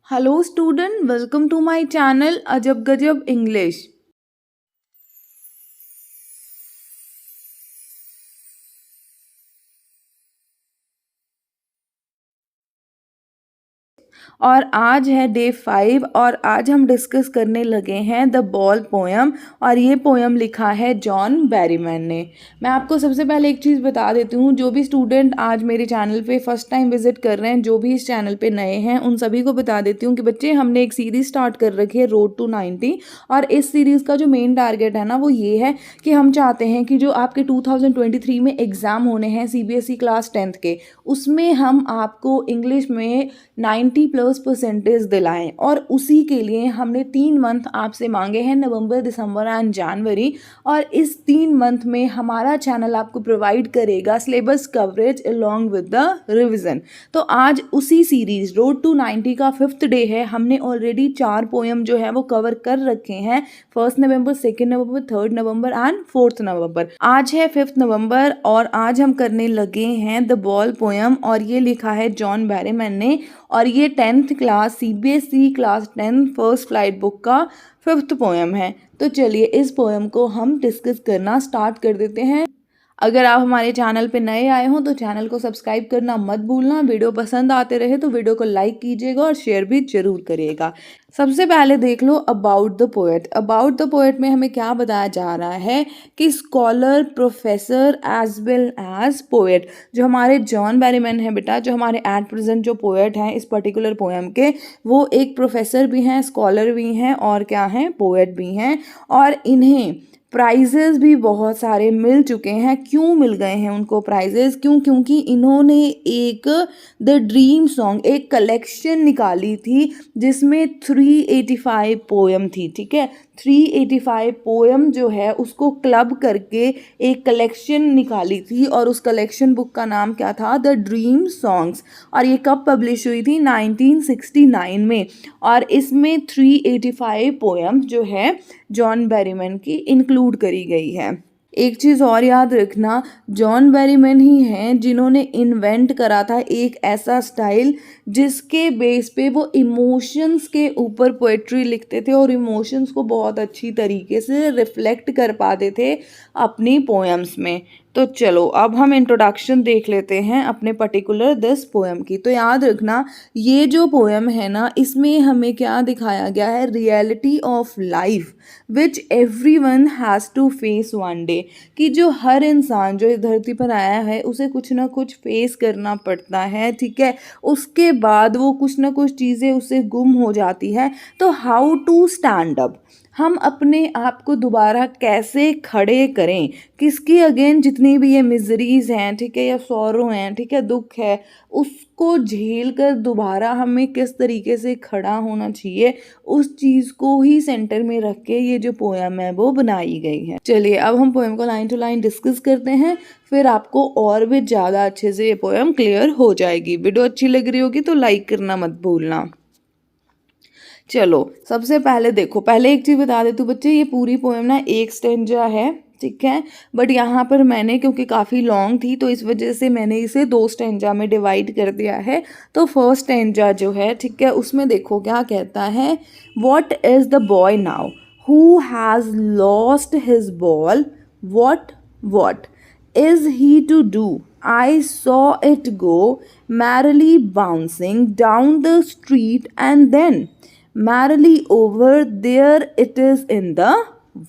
Hello student, welcome to my channel Ajab Gajab English. और आज है डे 5 और आज हम डिस्कस करने लगे हैं द बॉल पोयम। और ये पोयम लिखा है जॉन बैरीमैन ने। मैं आपको सबसे पहले एक चीज़ बता देती हूँ, जो भी स्टूडेंट आज मेरे चैनल पे फर्स्ट टाइम विजिट कर रहे हैं, जो भी इस चैनल पे नए हैं, उन सभी को बता देती हूँ कि बच्चे हमने एक सीरीज़ स्टार्ट कर रखी है रोड टू 90। और इस सीरीज़ का जो मेन टारगेट है ना वो ये है कि हम चाहते हैं कि जो आपके 2023 में एग्ज़ाम होने हैं CBSE क्लास 10th के, उसमें हम आपको इंग्लिश में 90+ % दिलाएं। और उसी के लिए हमने 3 मंथ आपसे मांगे हैं, नवंबर, दिसंबर एंड जनवरी। और इस 3 मंथ में हमारा चैनल आपको प्रोवाइड करेगा syllabus coverage along with the revision. तो आज उसी सीरीज रोड टू 90 का 5th डे है। हमने ऑलरेडी 4 पोएम जो है वो कवर कर रखे हैं, 1 नवंबर, 2 नवंबर, 3 नवंबर एंड 4 नवंबर। आज है 5 नवंबर और आज हम करने लगे हैं द बॉल पोएम और ये लिखा है जॉन बैरीमैन ने। और ये 10th class CBSE class 10 first flight book का 5th पोएम है। तो चलिए इस पोएम को हम डिस्कस करना स्टार्ट कर देते हैं। अगर आप हमारे चैनल पे नए आए हों तो चैनल को सब्सक्राइब करना मत भूलना। वीडियो पसंद आते रहे तो वीडियो को लाइक कीजिएगा और शेयर भी जरूर करिएगा। सबसे पहले देख लो about the poet. About the poet में हमें क्या बताया जा रहा है कि scholar, professor as well as poet, जो हमारे जॉन बैरीमैन है बेटा, जो हमारे एट प्रेजेंट जो पोएट हैं इस पर्टिकुलर पोएम के, वो एक प्रोफेसर भी हैं, स्कॉलर भी हैं और क्या हैं, पोएट भी हैं। और इन्हें प्राइजेस भी बहुत सारे मिल चुके हैं। क्यों मिल गए हैं उनको प्राइजेस? क्योंकि इन्होंने एक द ड्रीम सॉन्ग, एक कलेक्शन निकाली थी जिसमें 385 पोएम थी। ठीक है, 385 पोएम जो है उसको क्लब करके एक कलेक्शन निकाली थी और उस कलेक्शन बुक का नाम क्या था? The dream songs. और ये कब पब्लिश हुई थी? 1969 में। और इसमें 385 पोएम जो है जॉन बैरीमैन की इंक्लूड करी गई है। एक चीज़ और याद रखना, जॉन बैरीमैन ही हैं जिन्होंने इन्वेंट करा था एक ऐसा स्टाइल जिसके बेस पे वो इमोशंस के ऊपर पोएट्री लिखते थे और इमोशंस को बहुत अच्छी तरीके से रिफ्लेक्ट कर पाते थे अपनी पोएम्स में। तो चलो अब हम इंट्रोडक्शन देख लेते हैं अपने पर्टिकुलर दिस पोएम की। तो याद रखना ये जो पोएम है ना, इसमें हमें क्या दिखाया गया है? Reality of life which everyone has to face one day. कि जो हर इंसान जो इस धरती पर आया है उसे कुछ ना कुछ फेस करना पड़ता है। ठीक है, उसके बाद वो कुछ ना कुछ चीज़ें उससे गुम हो जाती है। तो हाउ टू स्टैंड अप, हम अपने आप को दोबारा कैसे खड़े करें, किसकी अगेन जितनी भी ये मिजरीज हैं, ठीक है, या सौरों हैं, ठीक है, दुख है, उसको झेल कर दोबारा हमें किस तरीके से खड़ा होना चाहिए, उस चीज़ को ही सेंटर में रख के ये जो पोएम है वो बनाई गई है। चलिए अब हम पोएम को लाइन टू लाइन डिस्कस करते हैं, फिर आपको और भी ज़्यादा अच्छे से ये पोएम क्लियर हो जाएगी। वीडियो अच्छी लग रही होगी तो लाइक करना मत भूलना। चलो सबसे पहले देखो, पहले एक चीज़ बता देती हूँ बच्चे, ये पूरी पोएम ना एक स्टेंजा है, ठीक है, बट यहाँ पर मैंने क्योंकि काफ़ी लॉन्ग थी तो इस वजह से मैंने इसे 2 स्टेंजा में डिवाइड कर दिया है। तो फर्स्ट स्टेंजा जो है, ठीक है, उसमें देखो क्या कहता है, what is the boy now who has lost his ball, what is he to do? I saw it go merrily bouncing down the street and then merrily over there it is in the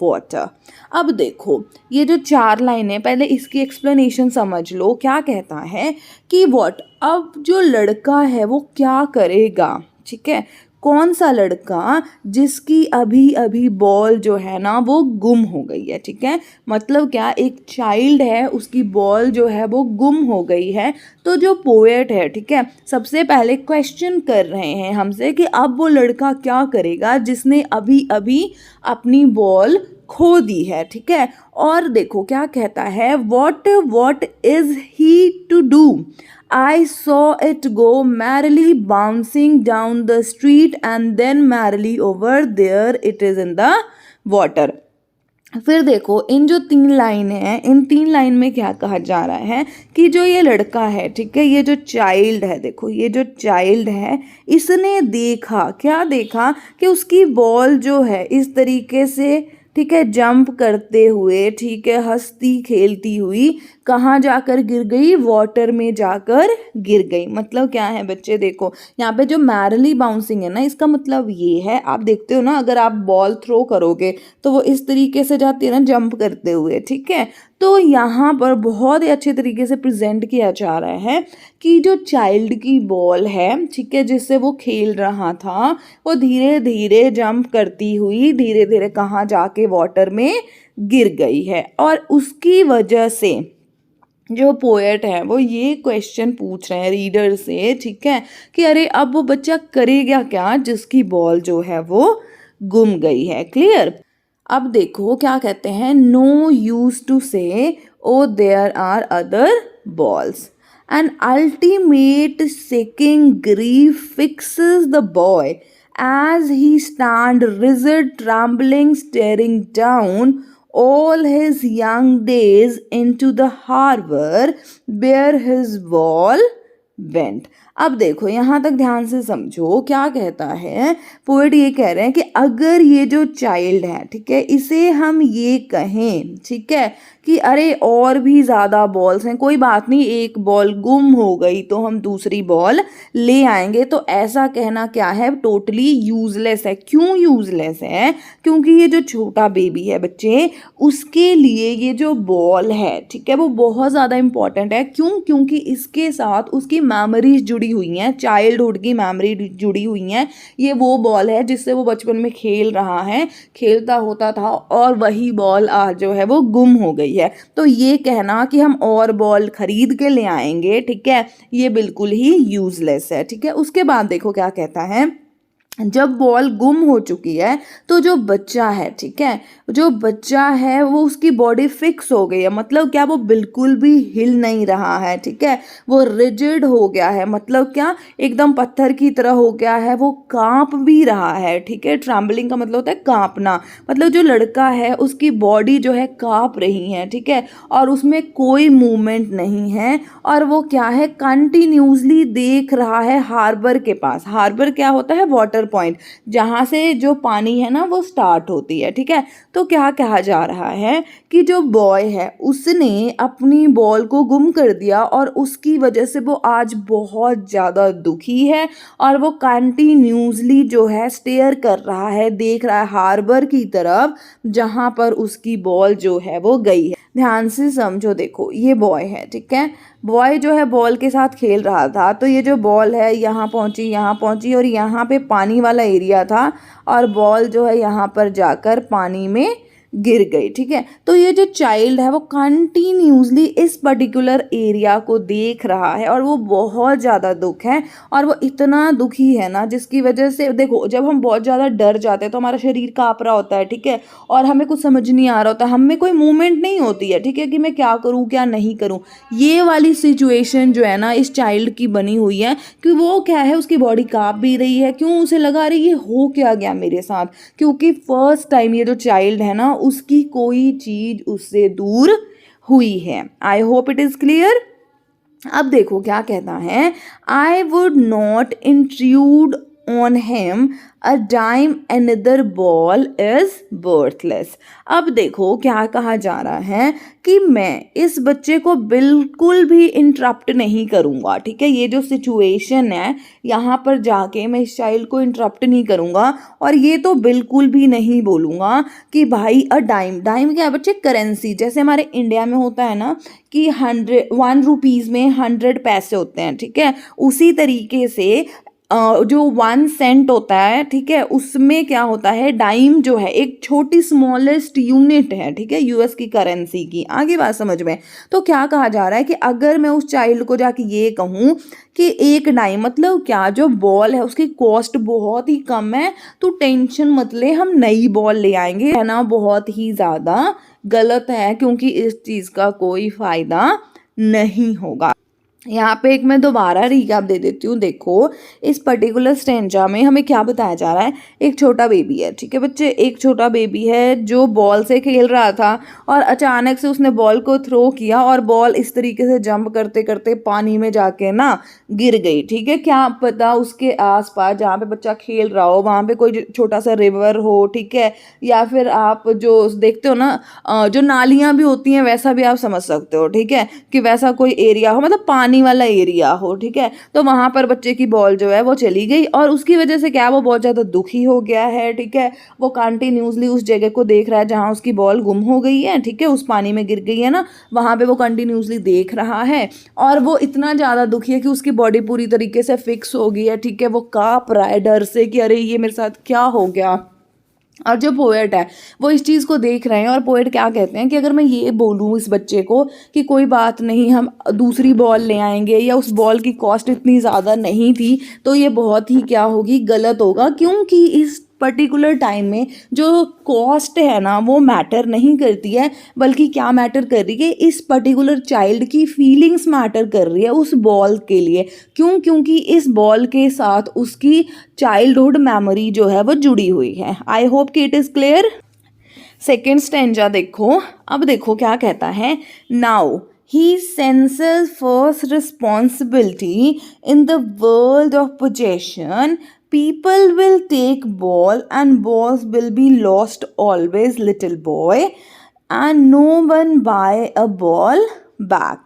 water। अब देखो ये जो 4 line है, पहले इसकी explanation समझ लो। क्या कहता है कि व्हाट, अब जो लड़का है वो क्या करेगा? ठीक है, कौन सा लड़का जिसकी अभी अभी बॉल जो है ना वो गुम हो गई है। ठीक है, मतलब क्या, एक चाइल्ड है, उसकी बॉल जो है वो गुम हो गई है। तो जो पोएट है, ठीक है, सबसे पहले क्वेश्चन कर रहे हैं हमसे कि अब वो लड़का क्या करेगा जिसने अभी अभी अपनी बॉल खो दी है। ठीक है, और देखो क्या कहता है, what is he to do? I saw it go merrily bouncing down the street and then merrily over there it is in the water। फिर देखो इन जो 3 लाइन है, इन 3 लाइन में क्या कहा जा रहा है कि जो ये लड़का है, ठीक है, ये जो चाइल्ड है, देखो ये जो चाइल्ड है, इसने देखा, क्या देखा कि उसकी बॉल जो है इस तरीके से, ठीक है, जंप करते हुए, ठीक है, हंसती खेलती हुई कहाँ जाकर गिर गई, वाटर में जाकर गिर गई। मतलब क्या है बच्चे, देखो यहाँ पे जो मैरली बाउंसिंग है ना, इसका मतलब ये है, आप देखते हो ना, अगर आप बॉल थ्रो करोगे तो वो इस तरीके से जाती है ना, जंप करते हुए, ठीक है। तो यहाँ पर बहुत ही अच्छे तरीके से प्रेजेंट किया जा रहा है कि जो चाइल्ड की बॉल है, ठीक है, जिससे वो खेल रहा था, वो धीरे धीरे जंप करती हुई धीरे धीरे कहाँ जाके वाटर में गिर गई है। और उसकी वजह से जो पोएट है वो ये क्वेश्चन पूछ रहे हैं रीडर से, ठीक है, कि अरे अब वो बच्चा करेगा क्या जिसकी बॉल जो है वो गुम गई है। क्लियर। अब देखो क्या कहते हैं, no use to say O there are other balls, an ultimate shaking grief fixes the boy as he stand rigid, trembling, staring down all his young days into the harbor where his ball went। अब देखो यहाँ तक ध्यान से समझो क्या कहता है, पोएट ये कह रहे हैं कि अगर ये जो चाइल्ड है, ठीक है, इसे हम ये कहें, ठीक है, कि अरे और भी ज़्यादा बॉल्स हैं, कोई बात नहीं, एक बॉल गुम हो गई तो हम दूसरी बॉल ले आएंगे, तो ऐसा कहना क्या है, टोटली यूजलेस है। क्यों यूजलेस है? क्योंकि ये जो छोटा बेबी है बच्चे, उसके लिए ये जो बॉल है, ठीक है, वो बहुत ज़्यादा इंपॉर्टेंट है। क्यों? क्योंकि इसके साथ उसकी मेमोरीज जुड़ी हुई हैं, चाइल्डहुड की मेमोरी जुड़ी हुई हैं। ये वो बॉल है जिससे वो बचपन में खेल रहा है, खेलता होता था, और वही बॉल आज जो है वो गुम हो गई है। तो ये कहना कि हम और बॉल खरीद के ले आएंगे, ठीक है, ये बिल्कुल ही यूजलेस है। ठीक है, उसके बाद देखो क्या कहता है, जब बॉल गुम हो चुकी है तो जो बच्चा है, ठीक है, जो बच्चा है वो उसकी बॉडी फिक्स हो गई है। मतलब क्या, वो बिल्कुल भी हिल नहीं रहा है, ठीक है, वो रिजिड हो गया है। मतलब क्या, एकदम पत्थर की तरह हो गया है, वो कांप भी रहा है, ठीक है। ट्रैम्बलिंग का मतलब होता है कांपना, मतलब जो लड़का है उसकी बॉडी जो है कांप रही है, ठीक है, और उसमें कोई मूवमेंट नहीं है, और वो क्या है, कंटिन्यूसली देख रहा है हार्बर के पास। हार्बर क्या होता है, वाटर पॉइंट, जहां से जो पानी है ना वो स्टार्ट होती है, ठीक है। तो क्या कहा जा रहा है कि जो बॉय है उसने अपनी बॉल को गुम कर दिया, और उसकी वजह से वो आज बहुत ज़्यादा दुखी है, और वो कंटिन्यूसली जो है स्टेयर कर रहा है, देख रहा है हार्बर की तरफ जहां पर उसकी बॉल जो है वो गई है। ध्यान से समझो, देखो ये बॉय है, ठीक है, बॉय जो है बॉल के साथ खेल रहा था, तो ये जो बॉल है यहाँ पहुँची और यहाँ पे पानी वाला एरिया था, और बॉल जो है यहाँ पर जाकर पानी में गिर गई, ठीक है। तो ये जो चाइल्ड है वो कंटिन्यूसली इस पर्टिकुलर एरिया को देख रहा है, और वो बहुत ज़्यादा दुख है, और वो इतना दुखी है ना, जिसकी वजह से देखो, जब हम बहुत ज़्यादा डर जाते हैं तो हमारा शरीर काँप रहा होता है, ठीक है, और हमें कुछ समझ नहीं आ रहा होता, हम में कोई मूवमेंट नहीं होती है, ठीक है, कि मैं क्या करूँ क्या नहीं करूँ। ये वाली सिचुएशन जो है ना इस चाइल्ड की बनी हुई है, कि वो क्या है, उसकी बॉडी काँप भी रही है। क्यों? उसे लगा रही है हो क्या गया मेरे साथ, क्योंकि फर्स्ट टाइम ये जो चाइल्ड है ना उसकी कोई चीज उससे दूर हुई है। I hope it is clear. अब देखो क्या कहता है, I would not intrude on him a dime another ball is worthless. अब देखो क्या कहा जा रहा है कि मैं इस बच्चे को बिल्कुल भी इंटरप्ट नहीं करूँगा, ठीक है। ये जो सिचुएशन है यहाँ पर जाके मैं इस चाइल्ड को इंटरप्ट नहीं करूँगा, और ये तो बिल्कुल भी नहीं बोलूँगा कि भाई अ डाइम, डाइम क्या है बच्चे, करेंसी, जैसे हमारे इंडिया में होता है ना कि 1 रुपीज़ में 100 पैसे होते हैं, ठीक है। उसी तरीके से जो 1 सेंट होता है, ठीक है, उसमें क्या होता है, डाइम जो है एक छोटी स्मॉलेस्ट यूनिट है, ठीक है, यूएस की करेंसी की। आगे बात समझ में। तो क्या कहा जा रहा है कि अगर मैं उस चाइल्ड को जाके ये कहूँ कि एक डाइम, मतलब क्या, जो बॉल है उसकी कॉस्ट बहुत ही कम है, तो टेंशन मत ले, हम नई बॉल ले आएंगे, है ना, बहुत ही ज़्यादा गलत है, क्योंकि इस चीज़ का कोई फ़ायदा नहीं होगा। यहाँ पे एक मैं दोबारा रिकैप दे देती हूँ। देखो इस पर्टिकुलर स्टेंजा में हमें क्या बताया जा रहा है, एक छोटा बेबी है, ठीक है बच्चे, एक छोटा बेबी है जो बॉल से खेल रहा था और अचानक से उसने बॉल को थ्रो किया और बॉल इस तरीके से जंप करते करते पानी में जाके ना गिर गई, ठीक है। क्या पता उसके आसपास जहाँ पे बच्चा खेल रहा हो वहाँ पे कोई छोटा सा रिवर हो, ठीक है, या फिर आप जो देखते हो ना जो नालियाँ भी होती हैं वैसा भी आप समझ सकते हो, ठीक है, कि वैसा कोई एरिया हो, मतलब पानी वाला एरिया हो, ठीक है। तो वहां पर बच्चे की बॉल जो है वो चली गई और उसकी वजह से क्या वो बहुत ज्यादा दुखी हो गया है, ठीक है। वो कंटिन्यूसली उस जगह को देख रहा है जहां उसकी बॉल गुम हो गई है, ठीक है, उस पानी में गिर गई है ना, वहां पे वो कंटिन्यूसली देख रहा है और वो इतना ज्यादा दुखी है कि उसकी बॉडी पूरी तरीके से फिक्स हो गई है, ठीक है। वो कांप रहा है डर से कि अरे ये मेरे साथ क्या हो गया। और जो पोएट है वो इस चीज़ को देख रहे हैं और पोएट क्या कहते हैं कि अगर मैं ये बोलूँ इस बच्चे को कि कोई बात नहीं, हम दूसरी बॉल ले आएंगे, या उस बॉल की कॉस्ट इतनी ज़्यादा नहीं थी, तो ये बहुत ही क्या होगी, गलत होगा, क्योंकि इस पर्टिकुलर टाइम में जो कॉस्ट है ना वो मैटर नहीं करती है, बल्कि क्या मैटर कर रही है, इस पर्टिकुलर चाइल्ड की फीलिंग्स मैटर कर रही है उस बॉल के लिए। क्यों? क्योंकि इस बॉल के साथ उसकी चाइल्डहुड मेमोरी जो है वो जुड़ी हुई है। आई होप कि it is clear. Second stanza देखो, अब देखो क्या कहता है, now he senses first responsibility in the world of possession. People will take ball and balls will be lost always, little boy, and no one buy a ball back.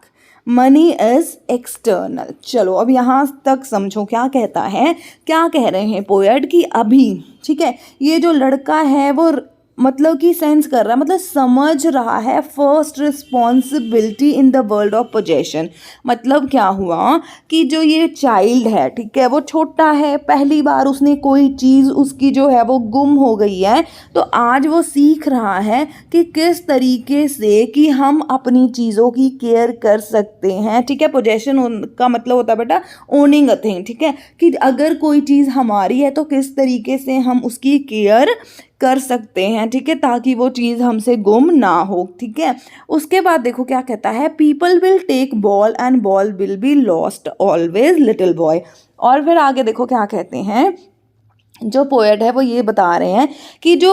Money is external. चलो अब यहाँ तक समझो क्या कहता है, क्या कह रहे हैं पोएट कि अभी, ठीक है, ये जो लड़का है वो मतलब कि सेंस कर रहा है, मतलब समझ रहा है first responsibility in the world of possession. मतलब क्या हुआ कि जो ये चाइल्ड है, ठीक है, वो छोटा है, पहली बार उसने कोई चीज़ उसकी जो है वो गुम हो गई है, तो आज वो सीख रहा है कि किस तरीके से कि हम अपनी चीज़ों की केयर कर सकते हैं, ठीक है। पोजेशन का मतलब होता है बेटा ओनिंग अ थिंग, ठीक है, कि अगर कोई चीज़ हमारी है तो किस तरीके से हम उसकी केयर कर सकते हैं, ठीक है, ताकि वो चीज़ हमसे गुम ना हो, ठीक है। उसके बाद देखो क्या कहता है, people will take ball and ball will be lost always, little boy. और फिर आगे देखो क्या कहते हैं, जो पोएट है वो ये बता रहे हैं कि जो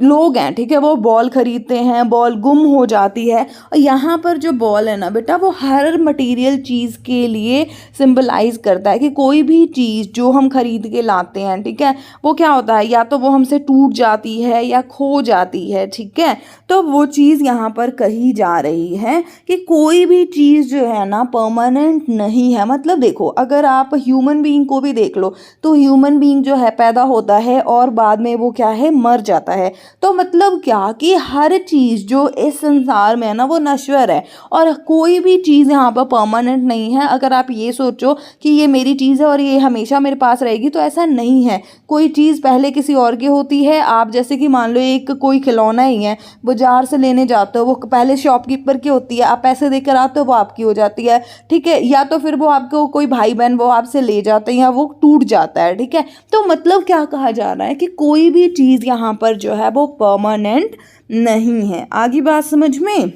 लोग हैं, ठीक है, वो बॉल खरीदते हैं, बॉल गुम हो जाती है, और यहाँ पर जो बॉल है ना बेटा वो हर मटेरियल चीज़ के लिए सिंबलाइज करता है कि कोई भी चीज़ जो हम खरीद के लाते हैं, ठीक है, वो क्या होता है, या तो वो हमसे टूट जाती है या खो जाती है, ठीक है। तो वो चीज़ यहाँ पर कही जा रही है कि कोई भी चीज़ जो है ना परमानेंट नहीं है। मतलब देखो अगर आप ह्यूमन बीइंग को भी देख लो तो ह्यूमन बीइंग जो है पैदा होता है और बाद में वो क्या है, मर जाता है। तो मतलब क्या कि हर चीज़ जो इस संसार में है ना वो नश्वर है और कोई भी चीज़ यहाँ पर परमानेंट नहीं है। अगर आप ये सोचो कि ये मेरी चीज़ है और ये हमेशा मेरे पास रहेगी, तो ऐसा नहीं है। कोई चीज़ पहले किसी और की होती है। आप जैसे कि मान लो एक कोई खिलौना ही है, बाजार से लेने जाते हो, वो पहले शॉपकीपर की होती है, आप पैसे देकर आते हो, वो आपकी हो जाती है, ठीक है, या तो फिर वो आपको कोई भाई बहन वो आपसे ले जाते हैं या वो टूट जाता है, ठीक है। तो मतलब क्या कहा जा रहा है कि कोई भी चीज़ यहाँ पर जो है वो परमानेंट नहीं है। आगे बात समझ में।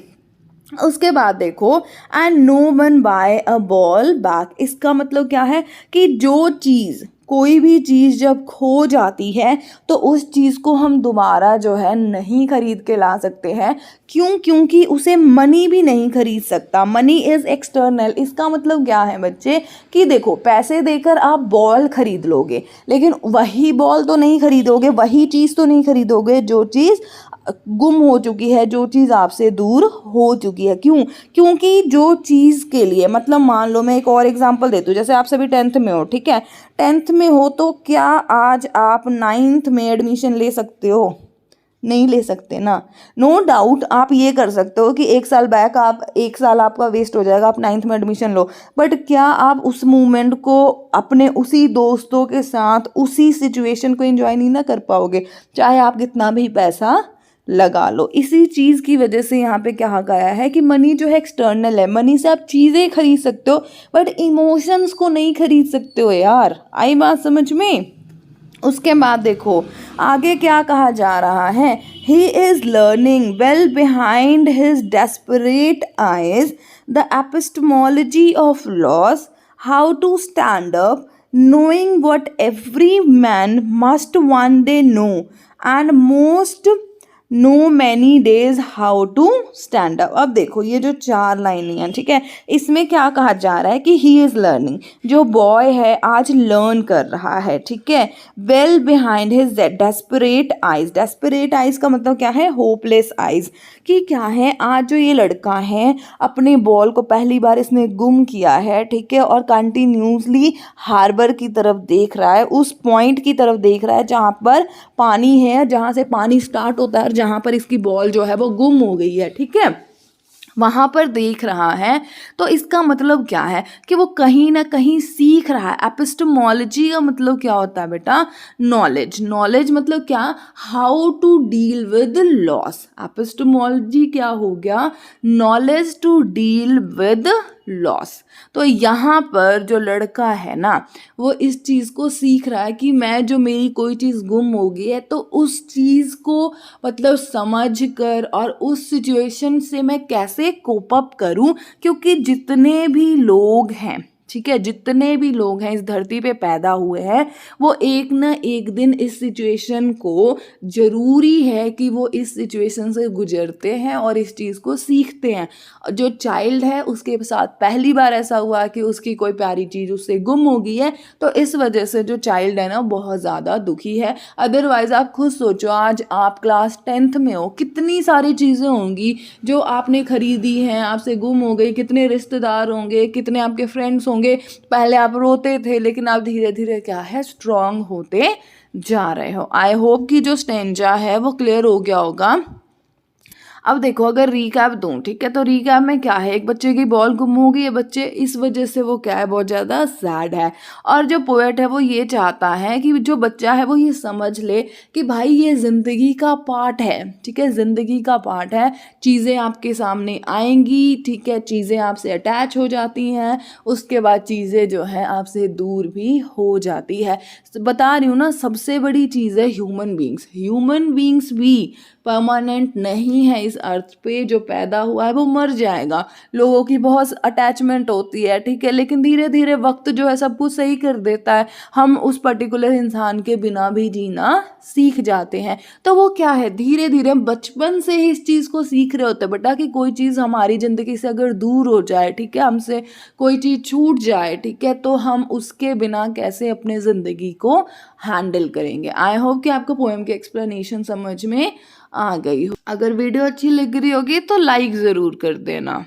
उसके बाद देखो, and no one buy a ball back. इसका मतलब क्या है कि जो चीज़, कोई भी चीज़ जब खो जाती है तो उस चीज़ को हम दोबारा जो है नहीं खरीद के ला सकते हैं। क्यों? क्योंकि उसे मनी भी नहीं खरीद सकता। Money is external. इसका मतलब क्या है बच्चे कि देखो पैसे देकर आप बॉल खरीद लोगे, लेकिन वही बॉल तो नहीं खरीदोगे, वही चीज़ तो नहीं खरीदोगे जो चीज़ गुम हो चुकी है, जो चीज़ आपसे दूर हो चुकी है। क्यों? क्योंकि जो चीज़ के लिए, मतलब मान लो मैं एक और एग्जांपल देती हूँ, जैसे आप सभी 10th में हो, ठीक है, 10th में हो तो क्या आज आप 9th में एडमिशन ले सकते हो? नहीं ले सकते ना। नो डाउट आप ये कर सकते हो कि एक साल बैक आप, एक साल आपका वेस्ट हो जाएगा, आप 9th में एडमिशन लो, बट क्या आप उस मोमेंट को अपने उसी दोस्तों के साथ उसी सिचुएशन को एंजॉय नहीं ना कर पाओगे, चाहे आप कितना भी पैसा लगा लो। इसी चीज़ की वजह से यहाँ पे कहा गया है कि मनी जो है एक्सटर्नल है। मनी से आप चीज़ें खरीद सकते हो बट इमोशंस को नहीं खरीद सकते हो यार। आई बात समझ में। उसके बाद देखो आगे क्या कहा जा रहा है, he is learning well behind his desperate eyes the epistemology of loss, how to stand up, knowing what every man must one day know, and most know many days how to stand up. अब देखो ये जो 4 लाइनें हैं, ठीक है, इसमें क्या कहा जा रहा है कि ही इज़ लर्निंग, जो बॉय है आज लर्न कर रहा है, ठीक है, well behind his desperate eyes. Desperate eyes का मतलब क्या है, होपलेस आइज, कि क्या है, आज जो ये लड़का है अपने बॉल को पहली बार इसने गुम किया है, ठीक है, और कंटिन्यूसली हार्बर की तरफ देख रहा है, उस पॉइंट की तरफ देख रहा है जहाँ पर पानी है, जहाँ से पानी स्टार्ट होता है, जहाँ पर इसकी बॉल जो है वो गुम हो गई है, ठीक है, वहाँ पर देख रहा है। तो इसका मतलब क्या है कि वो कहीं ना कहीं सीख रहा है। एपिस्टेमोलॉजी का मतलब क्या होता है बेटा, नॉलेज। नॉलेज मतलब क्या, how to deal with loss. Epistemology क्या हो गया, knowledge to deal with loss. तो यहाँ पर जो लड़का है ना, वो इस चीज़ को सीख रहा है कि मैं जो मेरी कोई चीज़ गुम हो गई है तो उस चीज़ को मतलब समझ कर और उस सिचुएशन से मैं कैसे कोप अप करूँ, क्योंकि जितने भी लोग हैं, ठीक है, जितने भी लोग हैं इस धरती पे पैदा हुए हैं, वो एक ना एक दिन इस सिचुएशन को ज़रूरी है कि वो इस सिचुएशन से गुजरते हैं और इस चीज़ को सीखते हैं। जो चाइल्ड है उसके साथ पहली बार ऐसा हुआ कि उसकी कोई प्यारी चीज़ उससे गुम हो गई है, तो इस वजह से जो चाइल्ड है ना बहुत ज़्यादा दुखी है। अदरवाइज़ आप खुद सोचो, आज आप क्लास 10th में हो, कितनी सारी चीज़ें होंगी जो आपने खरीदी हैं, आपसे गुम हो गई, कितने रिश्तेदार होंगे, कितने आपके फ्रेंड्स होंगे। पहले आप रोते थे लेकिन आप धीरे धीरे क्या है, स्ट्रांग होते जा रहे हो। आई होप कि जो स्टेंजा है वो क्लियर हो गया होगा। अब देखो अगर रीकैप दूं, ठीक है, तो रीकैप में क्या है, एक बच्चे की बॉल गुम हो गई है, बच्चे इस वजह से वो क्या है, बहुत ज़्यादा सैड है। और जो पोएट है वो ये चाहता है कि जो बच्चा है वो ये समझ ले कि भाई ये ज़िंदगी का पार्ट है, ठीक है, ज़िंदगी का पार्ट है, चीज़ें आपके सामने आएंगी, ठीक है, चीज़ें आपसे अटैच हो जाती हैं, उसके बाद चीज़ें जो है आपसे दूर भी हो जाती है। बता रही हूँ ना, सबसे बड़ी चीज़ है ह्यूमन बींग्स। ह्यूमन बींग्स भी परमानेंट नहीं है इस अर्थ पे, जो पैदा हुआ है वो मर जाएगा। लोगों की बहुत अटैचमेंट होती है, ठीक है, लेकिन धीरे धीरे वक्त जो है सब कुछ सही कर देता है, हम उस पर्टिकुलर इंसान के बिना भी जीना सीख जाते हैं। तो वो क्या है, धीरे धीरे बचपन से ही इस चीज़ को सीख रहे होते हैं बेटा कि कोई चीज़ हमारी ज़िंदगी से अगर दूर हो जाए, ठीक है, हमसे कोई चीज़ छूट जाए, ठीक है, तो हम उसके बिना कैसे अपने ज़िंदगी को हैंडल करेंगे। आई होप कि आपको पोएम की एक्सप्लेनेशन समझ में आ गई हो। अगर वीडियो अच्छी लग रही होगी तो लाइक ज़रूर कर देना।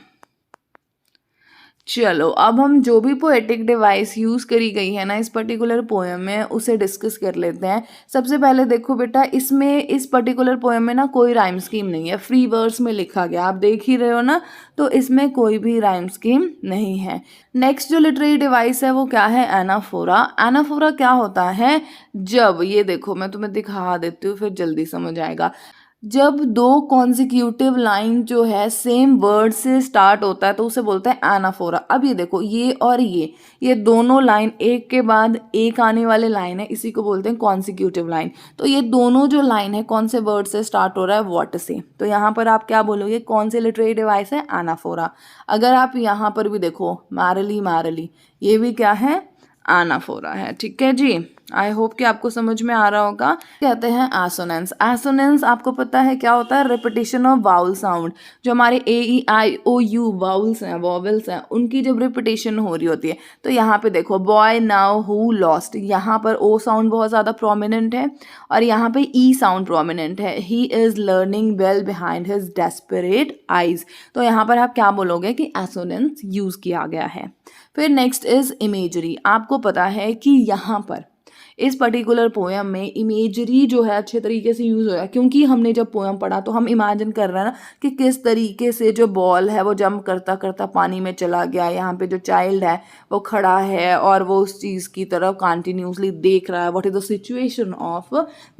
चलो अब हम जो भी पोएटिक डिवाइस यूज़ करी गई है ना इस पर्टिकुलर पोएम में उसे डिस्कस कर लेते हैं। सबसे पहले देखो बेटा, इसमें इस पर्टिकुलर पोएम में ना कोई राइम स्कीम नहीं है, फ्री वर्ड्स में लिखा गया, आप देख ही रहे हो ना, तो इसमें कोई भी राइम स्कीम नहीं है। नेक्स्ट जो लिटरेरी डिवाइस है वो क्या है, एनाफोरा। एनाफोरा क्या होता है, जब ये देखो मैं तुम्हें दिखा देती हूँ फिर जल्दी समझ आएगा। जब दो कॉन्जिक्यूटिव लाइन जो है सेम वर्ड से स्टार्ट होता है तो उसे बोलते हैं एनाफोरा। अब ये देखो, ये और ये दोनों लाइन एक के बाद एक आने वाले लाइन है, इसी को बोलते हैं कॉन्जिक्यूटिव लाइन। तो ये दोनों जो लाइन है कौन से वर्ड से स्टार्ट हो रहा है, व्हाट से, तो यहाँ पर आप क्या बोलोगे, कौन से लिटरेरी डिवाइस है, एनाफोरा। अगर आप यहाँ पर भी देखो, मैरली मैरली, ये भी क्या है, एनाफोरा है, ठीक है जी। आई होप कि आपको समझ में आ रहा होगा। कहते हैं एसोनेंस। एसोनेंस आपको पता है क्या होता है, रिपीटिशन ऑफ वाउल साउंड। जो हमारे ए ई आई ओ यू वाउल्स हैं, वॉवल्स हैं, उनकी जब रिपीटिशन हो रही होती है तो यहाँ पे देखो, बॉय नाउ हु लॉस्ट, यहाँ पर ओ साउंड बहुत ज़्यादा प्रोमिनेंट है और यहाँ पे ई साउंड प्रोमिनेंट है। He is learning well behind his desperate eyes, तो यहाँ पर आप क्या बोलोगे कि एसोनेंस यूज़ किया गया है। फिर नेक्स्ट इज इमेजरी। आपको पता है कि यहाँ पर इस पर्टिकुलर पोएम में इमेजरी जो है अच्छे तरीके से यूज़ हो रहा है, क्योंकि हमने जब पोएम पढ़ा तो हम इमेजिन कर रहे हैं ना कि किस तरीके से जो बॉल है वो जंप करता करता पानी में चला गया, यहाँ पे जो चाइल्ड है वो खड़ा है और वो उस चीज़ की तरफ कंटिन्यूसली देख रहा है, what is the situation of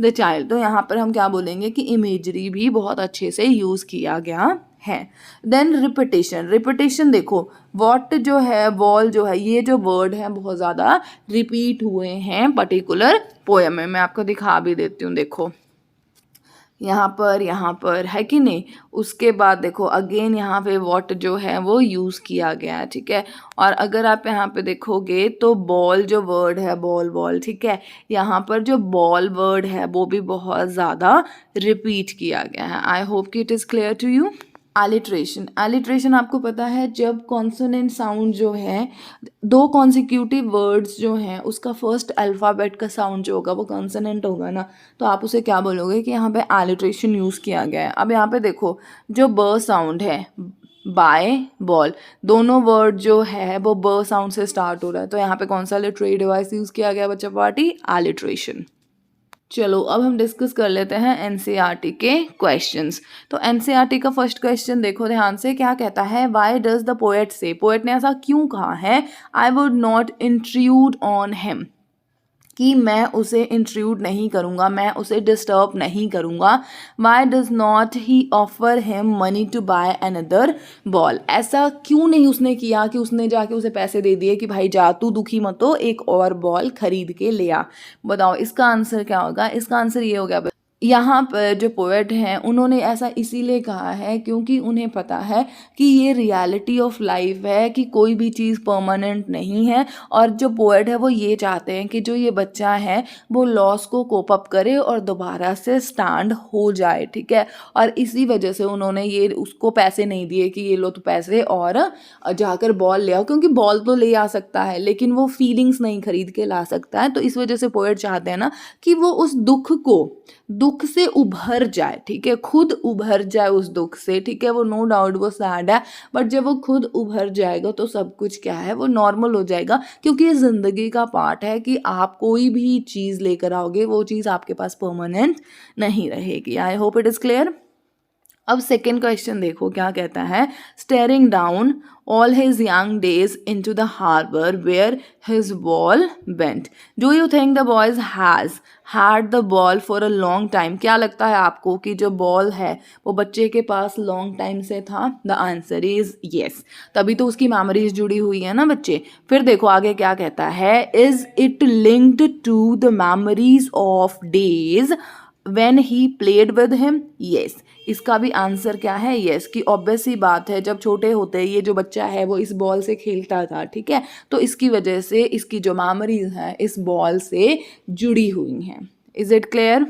the child. तो यहाँ पर हम क्या बोलेंगे कि इमेजरी भी बहुत अच्छे से यूज़ किया गया है। Then repetition. रिपीटेशन देखो, वॉट जो है, बॉल जो है, ये जो वर्ड है बहुत ज़्यादा रिपीट हुए हैं पर्टिकुलर पोएम में। मैं आपको दिखा भी देती हूँ, देखो यहाँ पर है कि नहीं। उसके बाद देखो अगेन यहाँ पे वॉट जो है वो यूज़ किया गया है, ठीक है। और अगर आप यहाँ पे देखोगे तो बॉल जो वर्ड है, बॉल बॉल, ठीक है, यहाँ पर जो बॉल वर्ड है वो भी बहुत ज़्यादा रिपीट किया गया है। आई होप कि it is clear to you. Alliteration, alliteration आपको पता है जब कॉन्सोनेंट साउंड जो है, दो कॉन्सिक्यूटिव वर्ड्स जो हैं उसका फर्स्ट अल्फ़ाबेट का साउंड जो होगा वो कॉन्सोनेंट होगा ना, तो आप उसे क्या बोलोगे कि यहाँ पे एलिट्रेशन यूज़ किया गया है। अब यहाँ पे देखो जो ब साउंड है, बाय बॉल, दोनों वर्ड जो है वो ब साउंड से स्टार्ट हो रहा है, तो यहाँ पे कौन सा लिटरेरी डिवाइस यूज़ किया गया बच्चा पार्टी? एलिट्रेशन। चलो अब हम डिस्कस कर लेते हैं एनसीईआरटी के क्वेश्चंस। तो एनसीईआरटी का फर्स्ट क्वेश्चन देखो ध्यान से, क्या कहता है? व्हाई डज द पोएट से, पोएट ने ऐसा क्यों कहा है, I would not intrude on him, कि मैं उसे इंट्रूड नहीं करूँगा, मैं उसे डिस्टर्ब नहीं करूँगा। Why does not he offer him money to buy another ball, ऐसा क्यों नहीं उसने किया कि उसने जाके उसे पैसे दे दिए कि भाई जा तू दुखी मत हो, एक और बॉल खरीद के ले आ। बताओ इसका आंसर क्या होगा? इसका आंसर ये हो गया, यहाँ पर जो पोएट हैं उन्होंने ऐसा इसीलिए कहा है क्योंकि उन्हें पता है कि ये रियलिटी ऑफ लाइफ है कि कोई भी चीज़ परमानेंट नहीं है, और जो पोएट है वो ये चाहते हैं कि जो ये बच्चा है वो लॉस को कोप अप करे और दोबारा से स्टैंड हो जाए, ठीक है। और इसी वजह से उन्होंने ये उसको पैसे नहीं दिए कि ये लो तो पैसे और जाकर बॉल ले आओ, क्योंकि बॉल तो ले आ सकता है लेकिन वो फीलिंग्स नहीं खरीद के ला सकता है। तो इस वजह से पोएट चाहते हैं ना कि वो उस दुख से उभर जाए, ठीक है, खुद उभर जाए उस दुख से, ठीक है। वो नो डाउट वो सैड है, बट जब वो खुद उभर जाएगा तो सब कुछ क्या है वो नॉर्मल हो जाएगा, क्योंकि ये ज़िंदगी का पार्ट है कि आप कोई भी चीज़ लेकर आओगे वो चीज़ आपके पास परमानेंट नहीं रहेगी। I hope it is clear. अब सेकेंड क्वेश्चन देखो क्या कहता है, staring down all his young days into the harbour where his ball bent, do you think the boys has had the ball for a long time, क्या लगता है आपको कि जो बॉल है वो बच्चे के पास लॉन्ग टाइम से था? द आंसर इज येस, तभी तो उसकी मेमोरीज जुड़ी हुई है ना बच्चे। फिर देखो आगे क्या कहता है, is it linked to the memories of days when he played with him? yes, इसका भी आंसर क्या है? yes, कि ऑब्वियस ही बात है जब छोटे होते ये जो बच्चा है वो इस बॉल से खेलता था, ठीक है, तो इसकी वजह से इसकी जो मेमोरीज हैं इस बॉल से जुड़ी हुई हैं। Is it clear?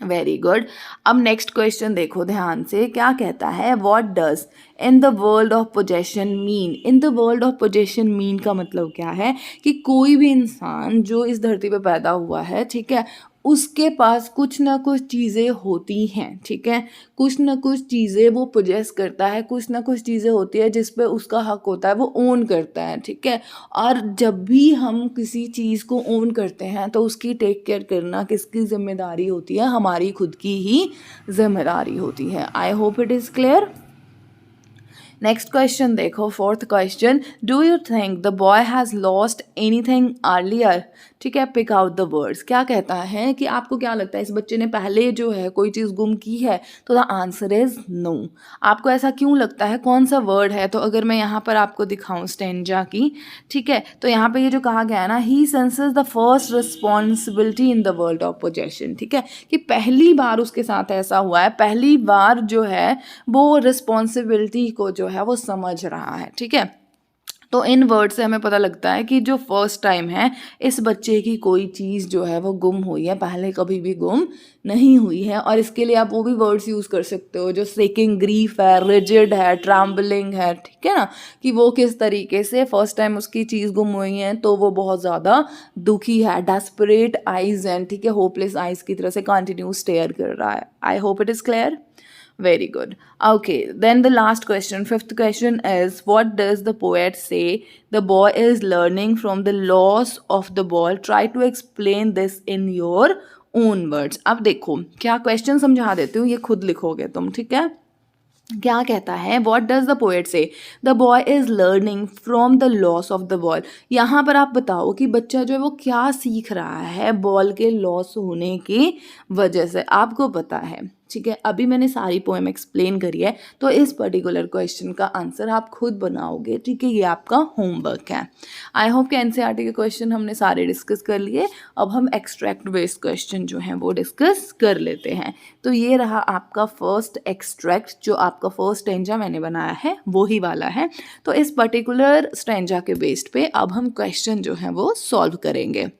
Very good. अब नेक्स्ट क्वेश्चन देखो ध्यान से, क्या कहता है, what does in the world of possession mean, in the world of possession mean का मतलब क्या है कि कोई भी इंसान जो इस धरती पे पैदा हुआ है, ठीक है, उसके पास कुछ ना कुछ चीज़ें होती हैं, ठीक है, कुछ ना कुछ चीज़ें वो पोजेस करता है, कुछ ना कुछ चीज़ें होती है जिस पे उसका हक होता है, वो ओन करता है, ठीक है। और जब भी हम किसी चीज़ को ओन करते हैं तो उसकी टेक केयर करना किसकी जिम्मेदारी होती है? हमारी खुद की ही जिम्मेदारी होती है। I hope it is clear. Next question देखो, fourth question, do you think the boy has lost anything earlier, ठीक है, पिक आउट द वर्ड्स, क्या कहता है कि आपको क्या लगता है इस बच्चे ने पहले जो है कोई चीज़ गुम की है? तो द आंसर इज नो। आपको ऐसा क्यों लगता है? कौन सा वर्ड है? तो अगर मैं यहाँ पर आपको दिखाऊँ स्टेंजा की, ठीक है, तो यहाँ पे ये जो कहा गया है ना, he senses the first responsibility in the world of possession, ठीक है, कि पहली बार उसके साथ ऐसा हुआ है, पहली बार जो है वो रिस्पॉन्सिबिलिटी को जो है वो समझ रहा है, ठीक है। तो इन वर्ड से हमें पता लगता है कि जो फर्स्ट टाइम है इस बच्चे की कोई चीज़ जो है वो गुम हुई है, पहले कभी भी गुम नहीं हुई है। और इसके लिए आप वो भी वर्ड्स यूज़ कर सकते हो जो सेकिंग ग्रीफ है, रिजिड है, ट्रैम्बलिंग है, ठीक है ना, कि वो किस तरीके से फर्स्ट टाइम उसकी चीज़ गुम हुई है तो वो बहुत ज़्यादा दुखी है, डेस्परेट आइज हैं, ठीक है, होपलेस आइज की तरह से कंटिन्यू स्टेयर कर रहा है। I hope it is clear. Very good. Okay, then the last question, fifth question is, what does the poet say the boy is learning from the loss of the ball? Try to explain this in your own words. अब देखो क्या question समझा देती हूँ, ये खुद लिखोगे तुम, ठीक है। क्या कहता है, वॉट डज द पोएट से the boy is learning from the loss of the ball. यहाँ पर आप बताओ कि बच्चा जो है वो क्या सीख रहा है बॉल के लॉस होने की वजह से। आपको पता है ठीक है, अभी मैंने सारी पोएम एक्सप्लेन करी है, तो इस पर्टिकुलर क्वेश्चन का आंसर आप खुद बनाओगे, ठीक है, ये आपका होमवर्क है। आई होप कि एनसीईआरटी के क्वेश्चन हमने सारे डिस्कस कर लिए। अब हम एक्सट्रैक्ट बेस्ड क्वेश्चन जो हैं वो डिस्कस कर लेते हैं। तो ये रहा आपका फर्स्ट एक्सट्रैक्ट, जो आपका फर्स्ट स्टैंजा मैंने बनाया है वही वाला है। तो इस पर्टिकुलर स्टैंजा के बेस्ड पे अब हम क्वेश्चन जो हैं वो सॉल्व करेंगे।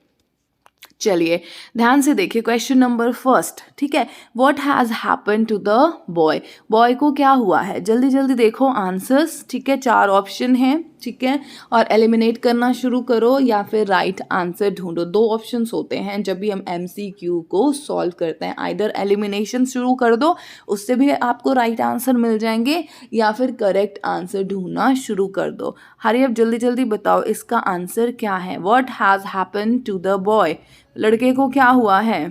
चलिए ध्यान से देखिए क्वेश्चन नंबर फर्स्ट, ठीक है। What has happen to the boy, boy को क्या हुआ है, जल्दी जल्दी देखो आंसर्स, ठीक है। 4 ऑप्शन हैं, ठीक है, और एलिमिनेट करना शुरू करो या फिर राइट आंसर ढूंढो। 2 ऑप्शंस होते हैं जब भी हम MCQ को सॉल्व करते हैं, आइदर एलिमिनेशन शुरू कर दो, उससे भी आपको राइट आंसर मिल जाएंगे, या फिर करेक्ट आंसर ढूंढना शुरू कर दो। हरी अब जल्दी जल्दी बताओ इसका आंसर क्या है। What has happen to the boy, लड़के को क्या हुआ है।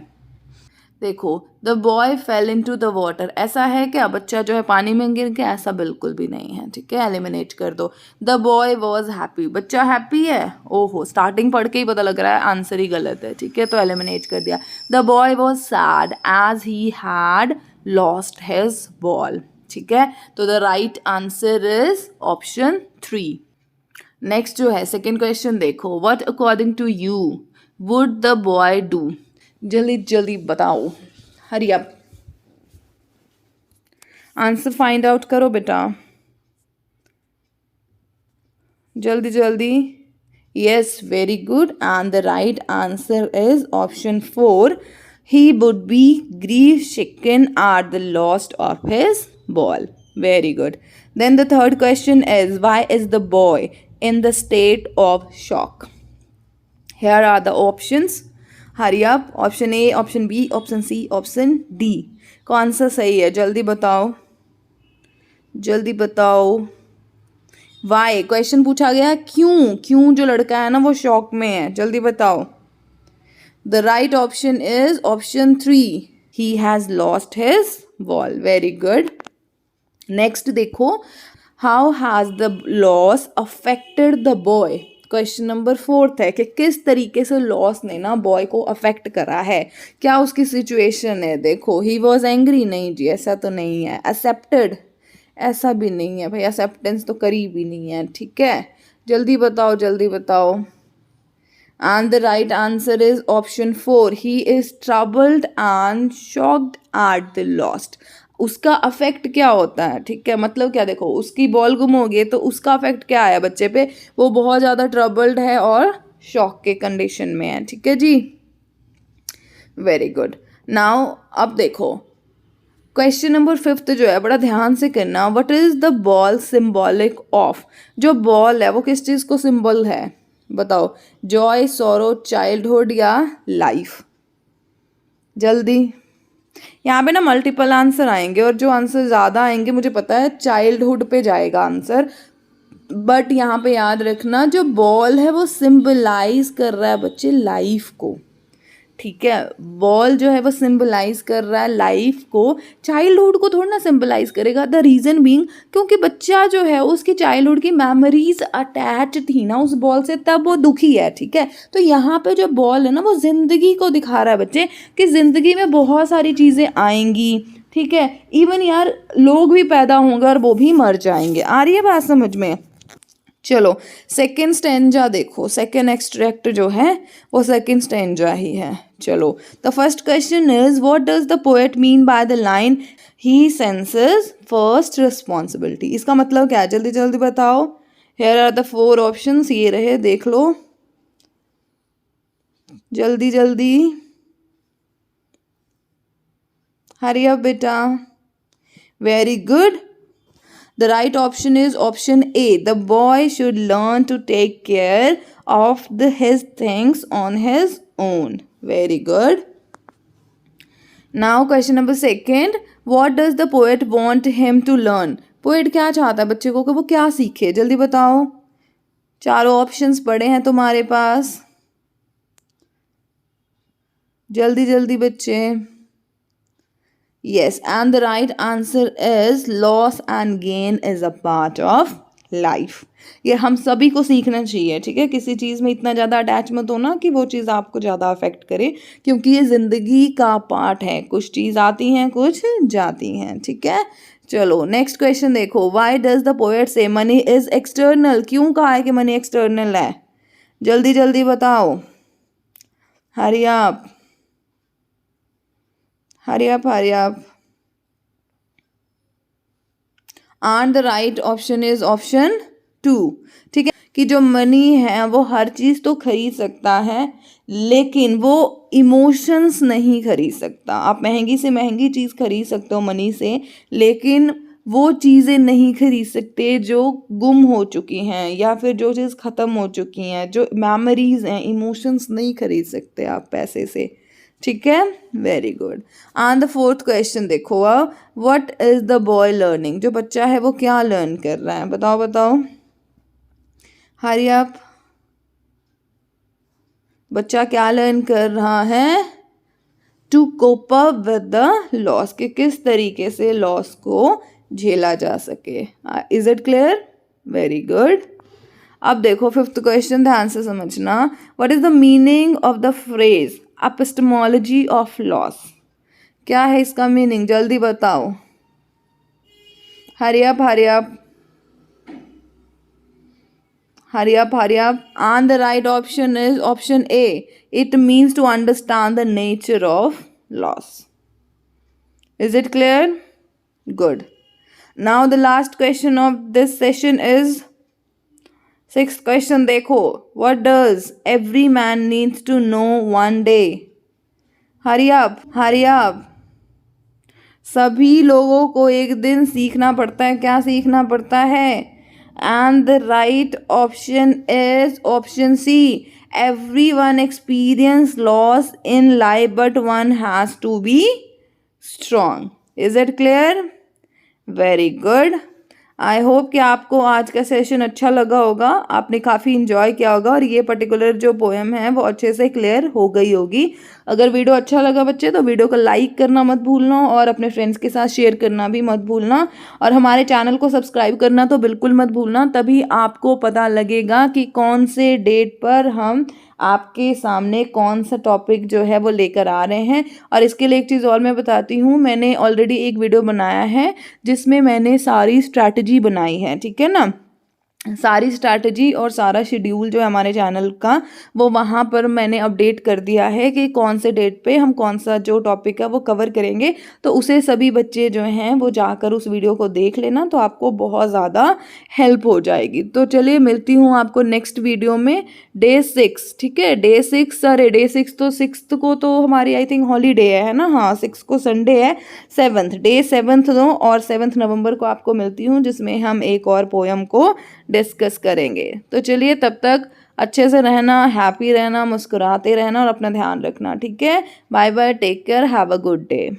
देखो the boy fell into the water, ऐसा है क्या, बच्चा जो है पानी में गिर गया, ऐसा बिल्कुल भी नहीं है, ठीक है, एलिमिनेट कर दो। द बॉय वॉज हैप्पी, बच्चा हैप्पी है, ओहो स्टार्टिंग पढ़ के ही पता लग रहा है आंसर ही गलत है, ठीक है, तो एलिमिनेट कर दिया। The boy was sad as he had lost his ball, ठीक है, तो the right answer is option 3। Next जो है सेकेंड क्वेश्चन देखो, what according to you would the boy do, जल्दी जल्दी बताओ, hurry up, answer find out करो बेटा, जल्दी जल्दी। Yes very good, and the right answer is option 4, he would be grief shaken at the loss of his ball, very good. Then the third question is why is the boy in the state of shock, here are the options, hurry up, option A, option B, option C, option D, कौन सा सही है, जल्दी बताओ, जल्दी बताओ। Y question पूछा गया क्यों, क्यों जो लड़का है ना वो शॉक में है, जल्दी बताओ। The right option is option 3, he has lost his ball, very good. Next देखो, how has the loss affected the boy, question number 4 है कि किस तरीके से लॉस ने ना बॉय को अफेक्ट करा है, क्या उसकी सिचुएशन है। देखो ही वॉज एंग्री, नहीं जी ऐसा तो नहीं है। एक्सेप्टेड, ऐसा भी नहीं है भाई, एक्सेप्टेंस तो करीब ही नहीं है, ठीक है, जल्दी बताओ जल्दी बताओ। And the right answer is option 4, he is troubled and shocked at the lost, उसका अफेक्ट क्या होता है, ठीक है, मतलब क्या, देखो उसकी बॉल गुम हो गई तो उसका अफेक्ट क्या आया बच्चे पे, वो बहुत ज़्यादा ट्रबल्ड है और शॉक के कंडीशन में है, ठीक है जी, वेरी गुड। नाउ अब देखो क्वेश्चन नंबर 5 जो है बड़ा ध्यान से करना, what is the ball symbolic of, जो बॉल है वो किस चीज़ को सिंबल है, बताओ, जॉय, सॉरो, चाइल्डहुड या लाइफ, जल्दी। यहाँ पे ना मल्टीपल आंसर आएंगे और जो आंसर ज़्यादा आएंगे मुझे पता है चाइल्डहुड पे जाएगा आंसर, बट यहाँ पे याद रखना जो बॉल है वो सिंबलाइज कर रहा है बच्चे लाइफ को, ठीक है, बॉल जो है वो सिंबलाइज कर रहा है लाइफ को, चाइल्डहुड को थोड़ा ना सिंबलाइज करेगा। द रीज़न बीइंग क्योंकि बच्चा जो है उसकी चाइल्डहुड की मेमोरीज अटैच थी ना उस बॉल से, तब वो दुखी है, ठीक है, तो यहाँ पे जो बॉल है ना वो ज़िंदगी को दिखा रहा है बच्चे कि ज़िंदगी में बहुत सारी चीज़ें आएंगी, ठीक है, इवन यार लोग भी पैदा होंगे और वो भी मर जाएंगे। आ रही है बात समझ में। चलो सेकेंड स्टैंजा देखो, सेकेंड एक्सट्रैक्ट जो है वो सेकेंड स्टैंजा ही है। चलो the first question is what does the poet mean by the line he senses first responsibility, इसका मतलब क्या है, जल्दी जल्दी बताओ। हेयर आर द 4 ऑप्शंस, ये रहे देख लो जल्दी जल्दी, हरी अप बेटा, very good. The right option is option A. The boy should learn to take care of his things on his own. Very good. Now question number 2. What does the poet want him to learn? Poet क्या चाहता है बच्चे को कि वो क्या सीखे, जल्दी बताओ। 4 ऑप्शंस पड़े हैं तुम्हारे पास, जल्दी जल्दी बच्चे। Yes, and the right answer is loss and gain is a part of life. ये हम सभी को सीखना चाहिए, ठीक है। किसी चीज़ में इतना ज़्यादा अटैच मत होना कि वो चीज़ आपको ज़्यादा अफेक्ट करे, क्योंकि ये ज़िंदगी का पार्ट है। कुछ चीज़ आती हैं, कुछ जाती हैं, ठीक है। चलो नेक्स्ट क्वेश्चन देखो, वाई डज द पोएट से मनी इज एक्सटर्नल? क्यों कहा है कि मनी एक्सटर्नल है? जल्दी जल्दी बताओ, हरी आप, हरी आप, हरी आप। And the right option is option 2, ठीक है। कि जो मनी है वो हर चीज़ तो खरीद सकता है, लेकिन वो इमोशंस नहीं खरीद सकता। आप महंगी से महंगी चीज़ खरीद सकते हो मनी से, लेकिन वो चीज़ें नहीं खरीद सकते जो गुम हो चुकी हैं या फिर जो चीज़ ख़त्म हो चुकी हैं, जो मेमोरीज हैं। इमोशंस नहीं खरीद सकते आप पैसे से, ठीक है। Very good. And the fourth question देखो, what is the boy learning? जो बच्चा है वो क्या लर्न कर रहा है? बताओ बताओ, हरी आप। बच्चा क्या लर्न कर रहा है? To cope up with the loss, कि किस तरीके से लॉस को झेला जा सके। Is it clear? Very good. अब देखो फिफ्थ क्वेश्चन, ध्यान से समझना। What is the meaning of the phrase epistemology of loss? क्या है इसका मीनिंग? जल्दी बताओ, hurry up, hurry up, hurry up, hurry up. And the right option is option A. It means to understand the nature of loss. Is it clear? Good. Now the last question of this session is sixth question. देखो, what does every man needs to know one day? Hurry up, hurry up. सभी लोगों को एक दिन सीखना पड़ता है। क्या सीखना पड़ता है? And the right option is option C. Everyone experience loss in life, but one has to be strong. Is it clear? Very good. I hope कि आपको आज का सेशन अच्छा लगा होगा, आपने काफ़ी इन्जॉय किया होगा और ये पर्टिकुलर जो पोएम है वो अच्छे से क्लियर हो गई होगी। अगर वीडियो अच्छा लगा बच्चे तो वीडियो को लाइक करना मत भूलना और अपने फ्रेंड्स के साथ शेयर करना भी मत भूलना, और हमारे चैनल को सब्सक्राइब करना तो बिल्कुल मत भूलना। तभी आपको पता लगेगा कि कौन से डेट पर हम आपके सामने कौन सा टॉपिक जो है वो लेकर आ रहे हैं। और इसके लिए एक चीज़ और मैं बताती हूँ, मैंने ऑलरेडी एक वीडियो बनाया है जिसमें मैंने सारी स्ट्रैटेजी बनाई है, ठीक है ना। सारी स्ट्रैटेजी और सारा शेड्यूल जो है हमारे चैनल का, वो वहाँ पर मैंने अपडेट कर दिया है कि कौन से डेट पे हम कौन सा जो टॉपिक है वो कवर करेंगे। तो उसे सभी बच्चे जो हैं वो जाकर उस वीडियो को देख लेना, तो आपको बहुत ज़्यादा हेल्प हो जाएगी। तो चलिए मिलती हूँ आपको नेक्स्ट वीडियो में डे 6, ठीक है। डे 6, अरे डे 6 तो 6 को तो हमारी आई थिंक हॉलीडे है ना। हाँ 6 को संडे है। 7th डे 7th दो और 7 नवंबर को आपको मिलती हूँ, जिसमें हम एक और पोएम को डिस्कस करेंगे। तो चलिए तब तक अच्छे से रहना, हैप्पी रहना, मुस्कुराते रहना और अपना ध्यान रखना, ठीक है। Bye bye, take care, have a good day.